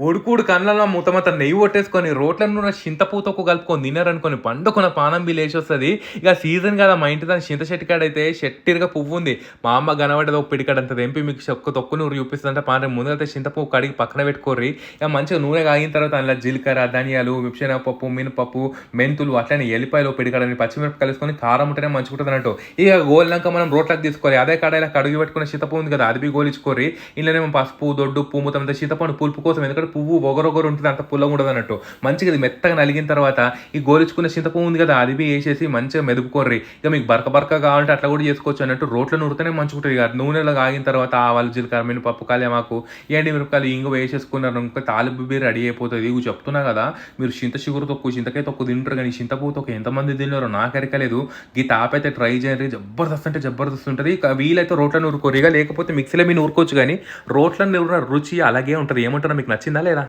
ఉడుకుడు కళ్ళలో మూతమొత్తం నెయ్యి కొట్టేసుకొని రోట్ల నూనె చింతపూతకు కలుపుకొని తిన్నారనుకోని పండుకున్న పానం బి లేచొస్తది. ఇక సీజన్ కదా మా ఇంటి దాని చింత చెట్టు కాడైతే షెట్టిరగా పువ్వుంది. మా అమ్మ కనబడ్డది ఒక పిడికాడంత తెంపి మీకు తొక్కు నూరు చూపిస్తుందంటే పానం ముందరైతే చింతపువ్వు కడిగి పక్కన పెట్టుకోర్రి. ఇక మంచిగా నూనె కాగిన తర్వాత అందులో జీలకర్ర, ధనియాలు, శనగపప్పు, మినపప్పు, మెంతులు అట్లనే ఎల్లిపాయలు పిడికాడని పచ్చిమిరపకాయలు వేసుకొని కారం ఉంటేనే మంచిగుంటది అన్నట్టు. ఇక గోలినాక మనం రోట్లకు తీసుకోవాలి. అదే కడాయిలో కడిగి పెట్టుకున్న చింతపువ్వు ఉంది కదా అది బి గోలించుకోర్రి. ఇందులోనేమో పసుపు, దొడ్డు, ఉప్పు మొత్తం చింతపండు పులుపు కోసం ఎందుకంటే పువ్వు ఒగరొగరు ఉంటుంది అంత పుల్లగా ఉండదు అన్నట్టు. మంచిగా ఇది మెత్తగా నలిగిన తర్వాత ఈ గోలించుకున్న చింతపువ్వు ఉంది కదా అది బి వేసేసి మంచిగా మెదుపుకోర్రి. ఇక మీకు బరక కావాలంటే అట్లా కూడా చేసుకోవచ్చు అన్నట్టు. రోట్లో నూరితేనే మంచిగా ఉంటుంది. ఇక నూనెలో ఆగిన తర్వాత ఆవాలు, జీలకర్ర, మినపప్పు, కళ్యామాకు, ఎండి మిరపకాయలు, ఇంగు వేసేసుకున్నారు ఇంకా తాలింపు బి రెడీ అయిపోతుంది. ఇవి చెప్తున్నా కదా మీరు చింతచిగురు తొక్కు, చింతకాయ తొక్కు తింటారు కానీ చింతపువ్వు తొక్కు ఎంతమంది తిన్నారో నాకు ఎరకలేదు. ఈ తాప్ అయితే ట్రై చేయండి, జబర్దస్త్ అంటే జబర్దస్త్ ఉంటుంది. ఇక వీలైతే రోట్లో నూరుకోరు. ఇక లేకపోతే మిక్సీలో మీరు నూరుకోవచ్చు కానీ రోట్లో నూరిన రుచి అలాగే ఉంటుంది. ఏమంటారో మీకు నచ్చిందా లేదా?